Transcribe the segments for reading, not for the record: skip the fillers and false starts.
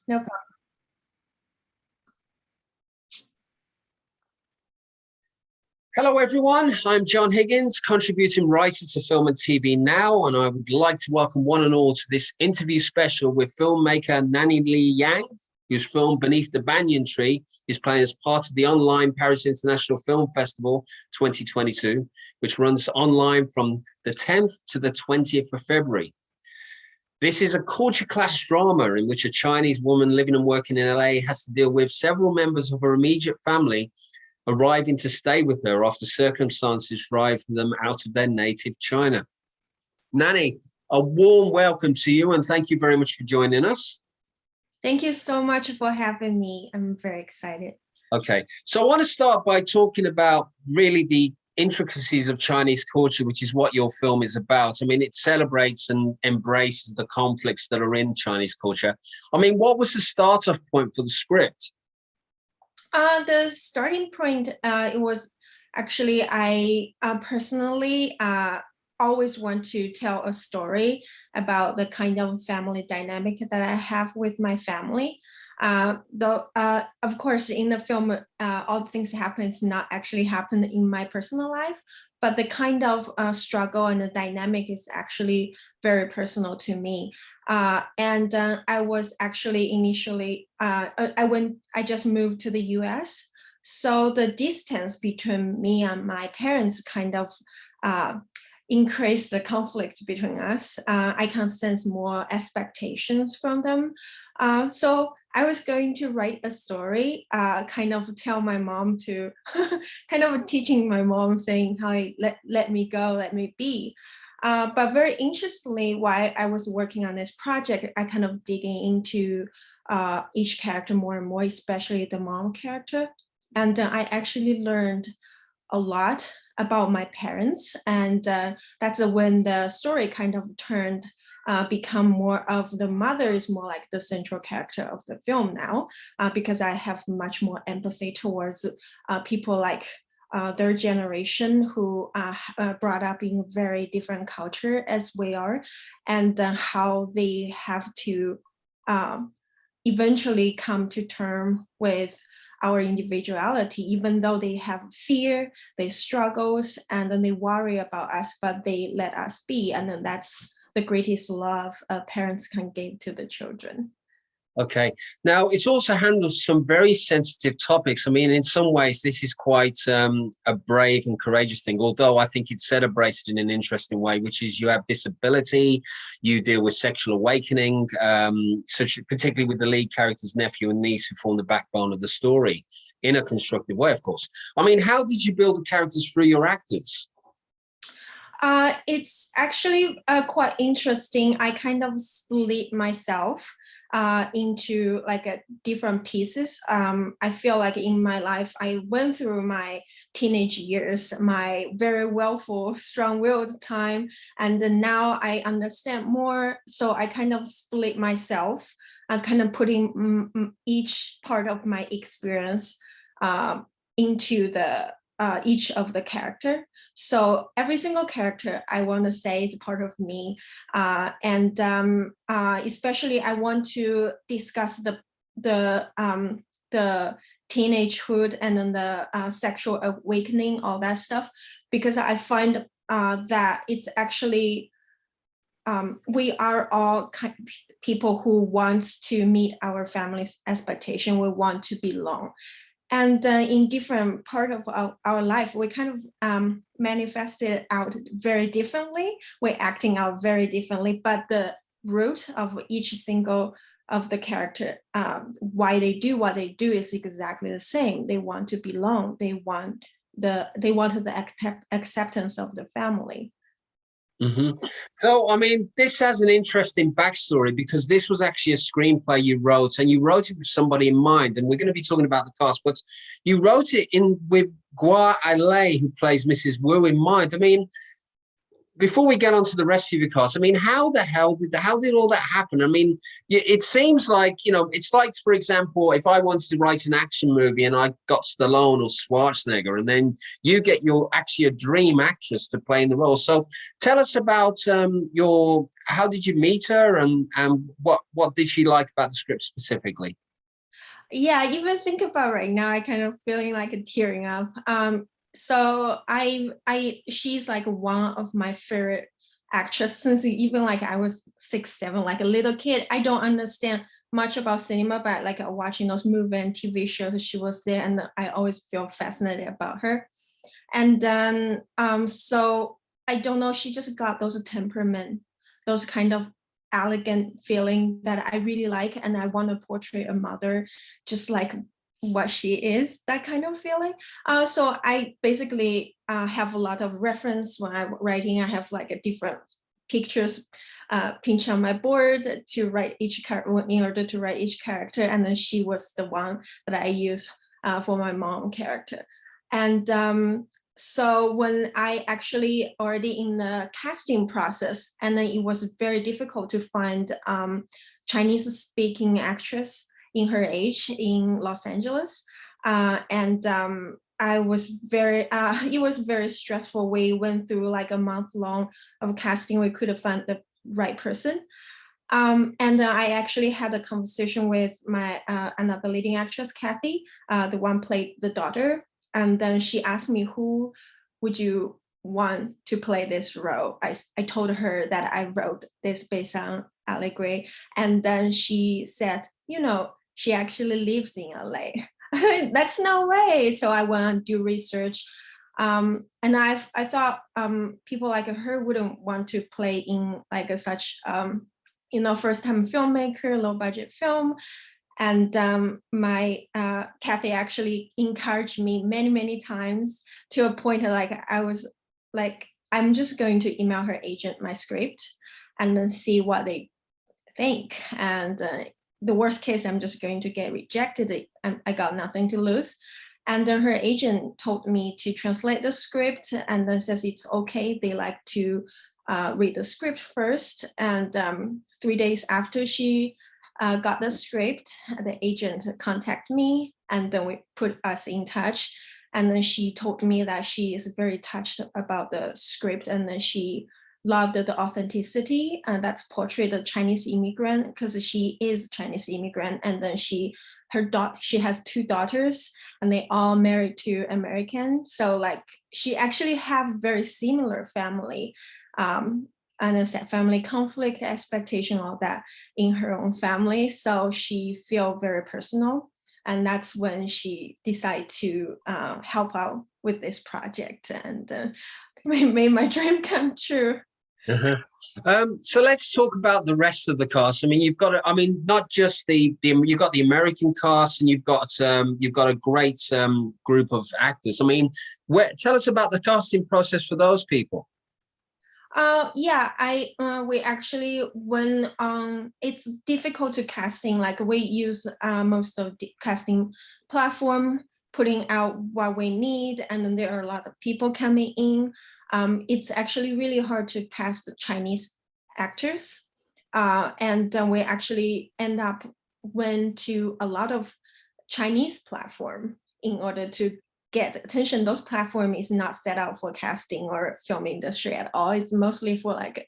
No problem. Hello, everyone. I'm John Higgins, contributing writer to Film and TV Now, and I would like to welcome one and all to this interview special with filmmaker Nani Le Yang, whose film Beneath the Banyan Tree is playing as part of the online Paris International Film Festival 2022, which runs online from the 10th to the 20th of February. This is a culture clash drama in which a Chinese woman living and working in LA has to deal with several members of her immediate family arriving to stay with her after circumstances drive them out of their native China. Nani, a warm welcome to you and thank you very much for joining us. Thank you so much for having me. I'm very excited. Okay, so I want to start by talking about really the intricacies of Chinese culture, which is what your film is about. I mean, it celebrates and embraces the conflicts that are in Chinese culture. I mean, what was the start-off point for the script? The starting point, it was actually, I personally always want to tell a story about the kind of family dynamic that I have with my family. Though, of course, in the film, all the things happen, it's not actually happened in my personal life, but the kind of struggle and the dynamic is actually very personal to me. I was actually initially, I just moved to the US. So the distance between me and my parents kind of increased the conflict between us. I can sense more expectations from them. So I was going to write a story, kind of tell my mom to, kind of teaching my mom saying, "Hey, let me go, let me be." But very interestingly, while I was working on this project, I kind of digging into each character more and more, especially the mom character. And I actually learned a lot about my parents. And that's when the story kind of turned, become more of the mother is more like the central character of the film now, because I have much more empathy towards people like their generation who brought up in a very different culture as we are, and how they have to eventually come to terms with our individuality, even though they have fear, they struggles, and then they worry about us, but they let us be. And then that's the greatest love parents can give to the children. Okay. Now, it's also handles some very sensitive topics. I mean, in some ways, this is quite a brave and courageous thing, although I think it's celebrated in an interesting way, which is you have disability, you deal with sexual awakening, particularly with the lead character's nephew and niece who form the backbone of the story in a constructive way, of course. I mean, how did you build the characters through your actors? It's actually quite interesting. I kind of split myself into like different pieces. I feel like in my life, I went through my teenage years, my very willful, strong-willed time, and then now I understand more. So I kind of split myself, kind of putting each part of my experience into the each of the character. So every single character I want to say is a part of me, and especially I want to discuss the teenagehood and then the sexual awakening, all that stuff, because I find that it's actually we are all people who want to meet our family's expectation. We want to belong. And in different part of our life, we kind of manifest it out very differently. We're acting out very differently, but the root of each single of the character, why they do what they do is exactly the same. They want to belong. They want the acceptance of the family. Mm-hmm. So, I mean, this has an interesting backstory because this was actually a screenplay you wrote, and you wrote it with somebody in mind. And we're going to be talking about the cast, but you wrote it with Gua Lei, who plays Mrs. Wu, in mind. I mean, before we get on to the rest of your cast, I mean, how did all that happen? I mean, it seems like, it's like, for example, if I wanted to write an action movie and I got Stallone or Schwarzenegger, and then you get actually a dream actress to play in the role. So tell us about how did you meet her, and what did she like about the script specifically? Yeah, even think about right now, I kind of feeling like a tearing up. So she's like one of my favorite actresses since even like I was 6, 7, like a little kid. I don't understand much about cinema, but like watching those movie and TV shows, she was there, and I always feel fascinated about her. And then so I don't know, she just got those temperament, those kind of elegant feeling that I really like, and I want to portray a mother just like what she is, that kind of feeling. So I basically have a lot of reference when I'm writing. I have like a different pictures pinch on my board to write each character in order to write each character, and then she was the one that I use for my mom character. And so when I actually already in the casting process, and then it was very difficult to find Chinese speaking actress in her age in Los Angeles. And I was it was very stressful. We went through like a month long of casting. We couldn't find the right person. And I actually had a conversation with my another leading actress, Kathy, the one played the daughter. And then she asked me, who would you want to play this role? I told her that I wrote this based on Allegory. And then she said, she actually lives in LA. That's no way. So I went to do research. And I thought people like her wouldn't want to play in like such first time filmmaker, low budget film. And my Kathy actually encouraged me many times, to a point like I was like, I'm just going to email her agent my script and then see what they think. And the worst case, I'm just going to get rejected. I got nothing to lose. And then her agent told me to translate the script, and then says it's okay. They like to read the script first. And 3 days after she got the script, the agent contacted me, and then we put us in touch. And then she told me that she is very touched about the script, and then she loved the authenticity, and that's portrayed the Chinese immigrant, because she is Chinese immigrant. And then she has 2 daughters, and they all married to American. So like she actually have very similar family. And a family conflict, expectation, all that in her own family. So she feel very personal. And that's when she decided to help out with this project, and made my dream come true. Uh-huh. So let's talk about the rest of the cast. I mean, you've got, not just you've got the American cast, and you've got a great group of actors. I mean, tell us about the casting process for those people. We actually, when it's difficult to casting, like we use most of the casting platform, putting out what we need, and then there are a lot of people coming in. It's actually really hard to cast the Chinese actors, and then we actually end up went to a lot of Chinese platform in order to get attention. Those platform is not set out for casting or film industry at all. It's mostly for like,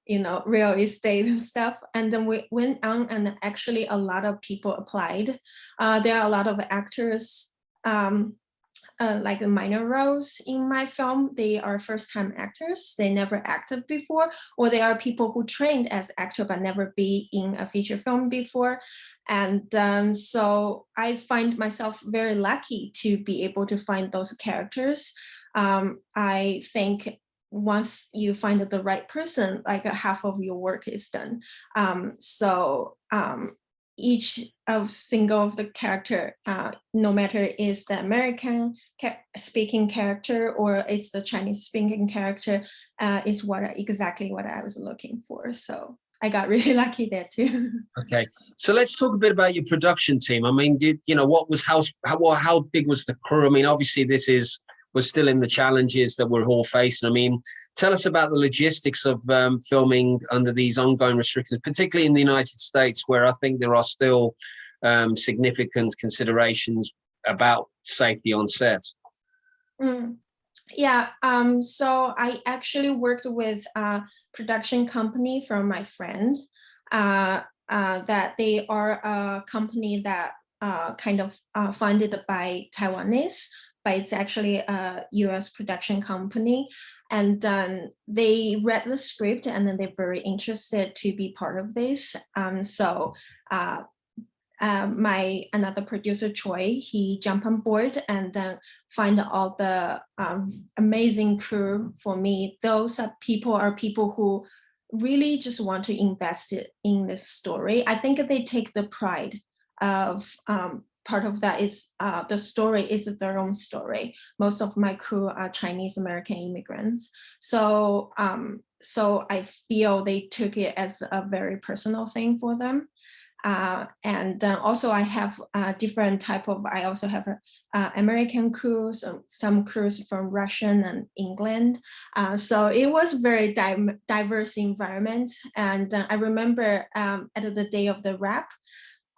real estate and stuff. And then we went on, and actually a lot of people applied. There are a lot of actors, like the minor roles in my film. They are first-time actors. They never acted before, or they are people who trained as actor but never be in a feature film before. And so I find myself very lucky to be able to find those characters. I think once you find the right person, like half of your work is done. Each single of the character, no matter is the American speaking character or it's the Chinese speaking character, is exactly what I was looking for. So I got really lucky there too. Okay, so let's talk a bit about your production team. I mean, how big was the crew? I mean, obviously was still in the challenges that we're all facing. I mean, tell us about the logistics of filming under these ongoing restrictions, particularly in the United States, where I think there are still significant considerations about safety on set. Yeah, so I actually worked with a production company from my friend, that they are a company that kind of funded by Taiwanese, but it's actually a US production company. And they read the script and then they're very interested to be part of this. So my another producer Choi, he jumped on board and then find all the amazing crew for me. Those are people who really just want to invest in this story. I think they take the pride of part of that is the story is their own story. Most of my crew are Chinese American immigrants, so so I feel they took it as a very personal thing for them. And also I have different type of, I also have American crews, some crews from Russian and England. So it was very diverse environment. And I remember at the day of the wrap,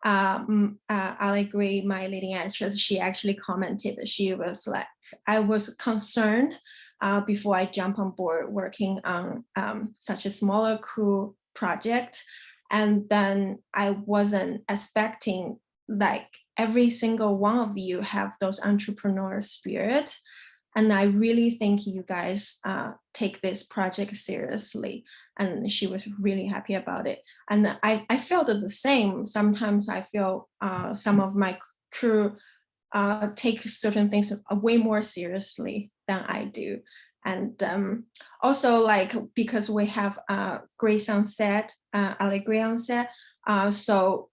Allegra, my leading actress, she actually commented, she was like, I was concerned before I jump on board working on such a smaller crew project. And then I wasn't expecting like every single one of you have those entrepreneur spirit. And I really think you guys take this project seriously. And she was really happy about it. And I felt the same. Sometimes I feel some of my crew take certain things way more seriously than I do. And also like, because we have Grace on set, Allegra on set, so,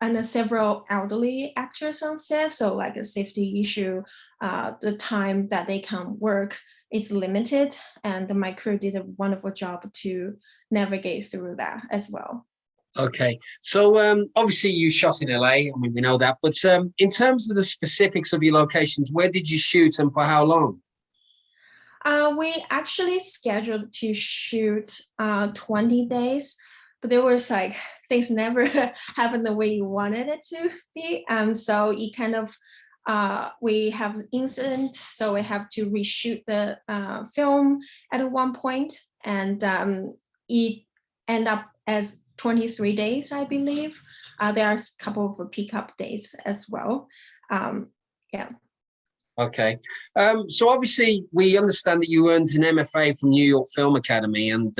and several elderly actors on set, so like a safety issue, the time that they can work is limited, and my crew did a wonderful job to navigate through that as well. Okay, so obviously you shot in LA, I mean, we know that, but in terms of the specifics of your locations, where did you shoot and for how long? We actually scheduled to shoot 20 days, but there was like things never happened the way you wanted it to be. So it kind of we have incident, so we have to reshoot the film at one point, and it end up as 23 days, I believe. There are a couple of pickup days as well. Yeah. Okay, so obviously we understand that you earned an MFA from New York Film Academy, and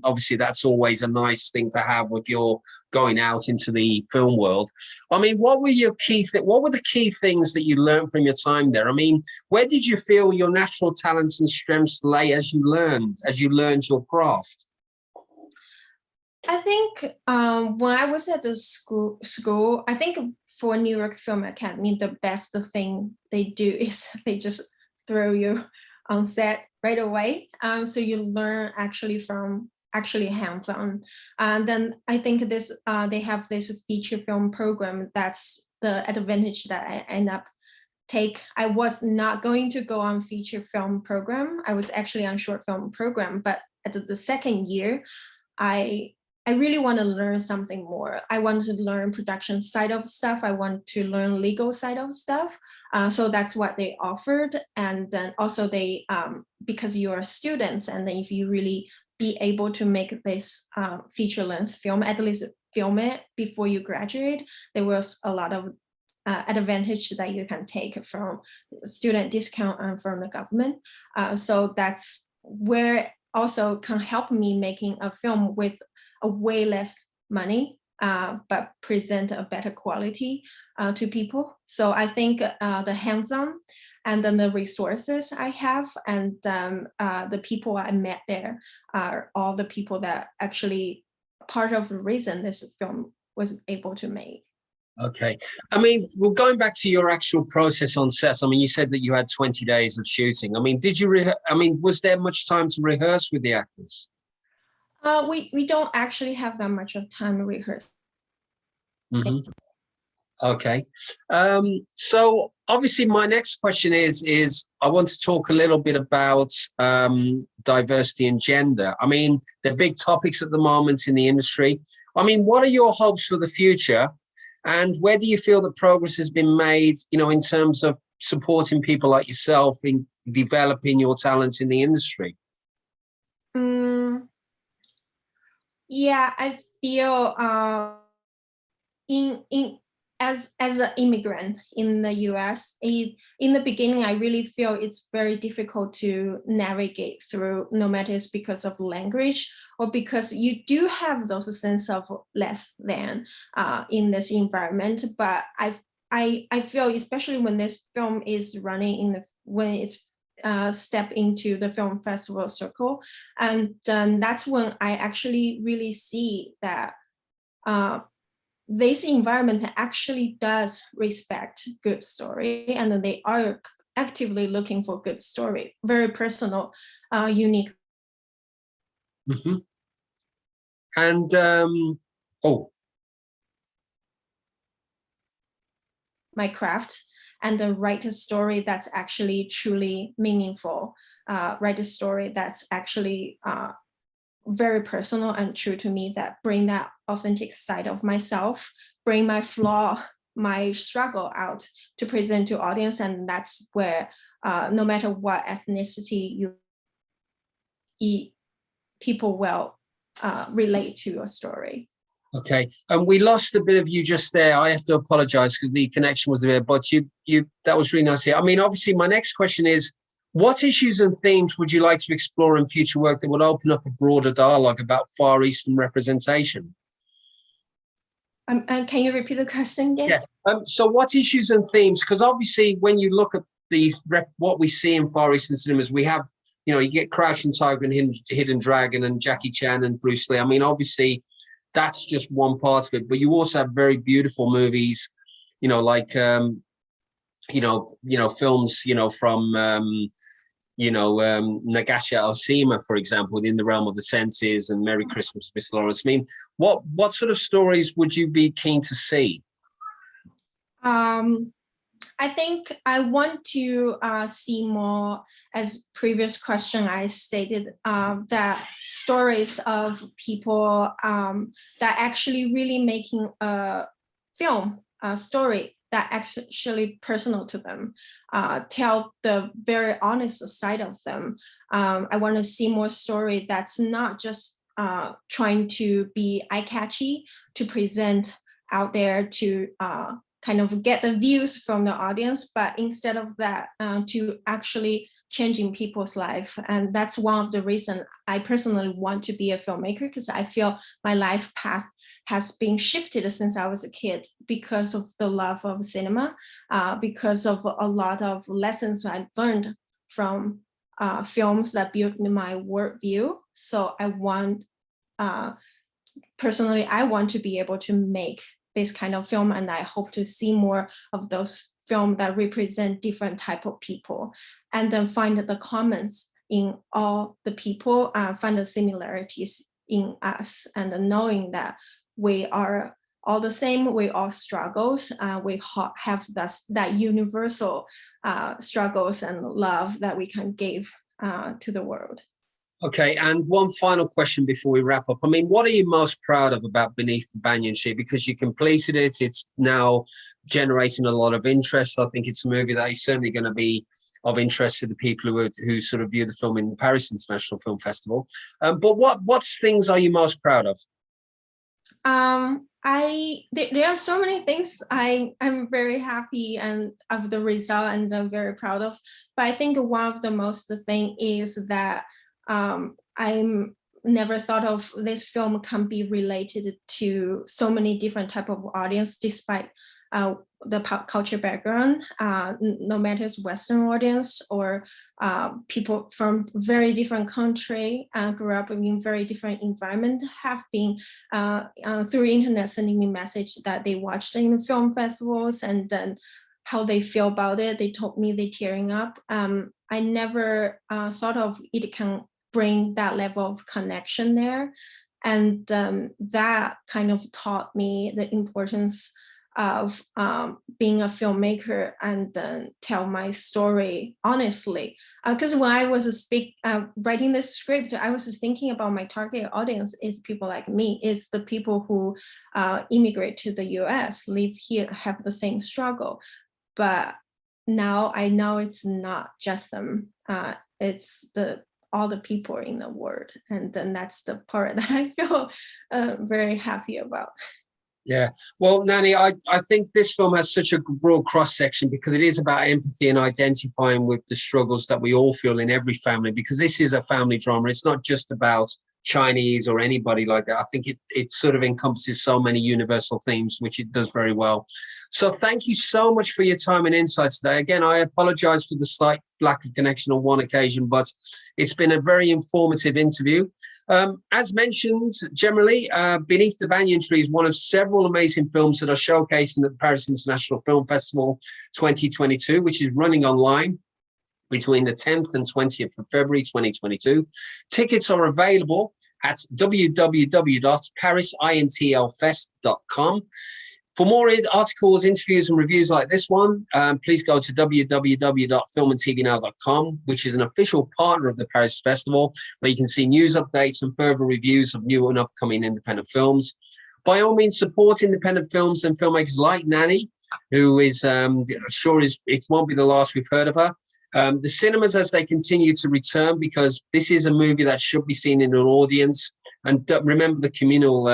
obviously that's always a nice thing to have if you're going out into the film world. I mean, what were the key things that you learned from your time there? I mean, where did you feel your natural talents and strengths lay as you learned your craft? I think when I was at the school, I think for New York Film Academy, the best thing they do is they just throw you on set right away. So you learn actually from hands-on. And then I think this they have this feature film program. That's the advantage that I end up take. I was not going to go on feature film program. I was actually on short film program, but at the second year, I really want to learn something more. I want to learn production side of stuff. I want to learn legal side of stuff. So that's what they offered. And then also they, because you are students, and then if you really be able to make this feature length film, at least film it before you graduate, there was a lot of advantage that you can take from student discount and from the government. So that's where also can help me making a film with a way less money, but present a better quality to people. So I think the hands-on and then the resources I have and the people I met there are all the people that actually part of the reason this film was able to make. Okay. I mean, well, going back to your actual process on set, I mean, you said that you had 20 days of shooting. I mean, was there much time to rehearse with the actors? We don't actually have that much of time to rehearse. Mm-hmm. Okay. So obviously my next question is I want to talk a little bit about diversity and gender. I mean, they're big topics at the moment in the industry. I mean, what are your hopes for the future? And where do you feel that progress has been made, you know, in terms of supporting people like yourself in developing your talents in the industry? Mm, yeah, I feel in as an immigrant in the US, in the beginning, I really feel it's very difficult to navigate through, no matter it's because of language or because you do have those sense of less than in this environment. But I feel, especially when this film is running when it's step into the film festival circle, and that's when I actually really see that uh, this environment actually does respect good story, and they are actively looking for good story, very personal, unique. Hmm. And oh, My craft and then write a story that's actually truly meaningful, write a story that's actually very personal and true to me, that bring that authentic side of myself, bring my flaw, my struggle out to present to audience. And that's where no matter what ethnicity you eat, people will relate to your story. okay. And we lost a bit of you just there. I have to apologize because the connection was there, but that was really nice here. I mean, obviously, my next question is, what issues and themes would you like to explore in future work that would open up a broader dialogue about Far Eastern representation? And can you repeat the question again? Yeah. So what issues and themes? Because obviously, when you look at what we see in Far Eastern cinemas, we have, you know, you get Crouching Tiger and Hidden Dragon and Jackie Chan and Bruce Lee. I mean, obviously, that's just one part of it, but you also have very beautiful movies, you know, like films, you know, from Nagasha Osima, for example, within the realm of the senses, and Merry Christmas, Miss Lawrence. I mean, what sort of stories would you be keen to see? Um, I think I want to see more, as previous question I stated, that stories of people that actually really making a film, a story that actually personal to them, tell the very honest side of them. I want to see more story that's not just trying to be eye-catchy, to present out there to kind of get the views from the audience, but instead of that, to actually changing people's life. And that's one of the reasons I personally want to be a filmmaker, because I feel my life path has been shifted since I was a kid because of the love of cinema, because of a lot of lessons I learned from films that built my worldview. So personally, I want to be able to make this kind of film, and I hope to see more of those films that represent different type of people, and then find the commons in all the people, find the similarities in us, and knowing that we are all the same, we all struggles, we have that universal struggles and love that we can give to the world. Okay, and one final question before we wrap up. I mean, what are you most proud of about Beneath the Banyan Tree? Because you completed it, it's now generating a lot of interest. I think it's a movie that is certainly going to be of interest to the people who sort of view the film in the Paris International Film Festival. But what things are you most proud of? There are so many things I'm very happy and of the result, and I'm very proud of. But I think one of the most thing is that I'm never thought of this film can be related to so many different type of audience, despite the pop culture background, no matter it's Western audience or people from very different country, grew up in very different environment, have been through internet sending me message that they watched in the film festivals, and then how they feel about it. They told me they tearing up. I never thought of it can bring that level of connection there. And that kind of taught me the importance of being a filmmaker and then tell my story honestly. Because when I was writing this script, I was just thinking about my target audience is people like me. It's the people who immigrate to the US, live here, have the same struggle. But now I know it's not just them. It's all the people in the world. And then that's the part that I feel very happy about. Yeah. Well, Nani, I think this film has such a broad cross section because it is about empathy and identifying with the struggles that we all feel in every family, because this is a family drama. It's not just about Chinese or anybody like that. I think it sort of encompasses so many universal themes, which it does very well. So thank you so much for your time and insights today. Again, I apologize for the slight lack of connection on one occasion, but it's been a very informative interview. As mentioned, generally, Beneath the Banyan Tree is one of several amazing films that are showcasing at the Paris International Film Festival 2022, which is running online between the 10th and 20th of February 2022. Tickets are available at www.parisintlfest.com. For more articles, interviews, and reviews like this one, please go to www.filmandtvnow.com, which is an official partner of the Paris Festival, where you can see news updates and further reviews of new and upcoming independent films. By all means, support independent films and filmmakers like Nani, who is sure it won't be the last we've heard of her. The cinemas as they continue to return, because this is a movie that should be seen in an audience, and remember the communal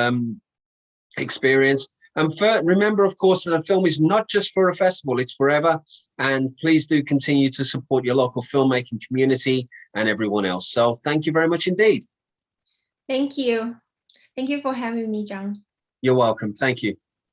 experience. And remember, of course, that a film is not just for a festival, it's forever. And please do continue to support your local filmmaking community and everyone else. So thank you very much indeed. Thank you. Thank you for having me, John. You're welcome. Thank you.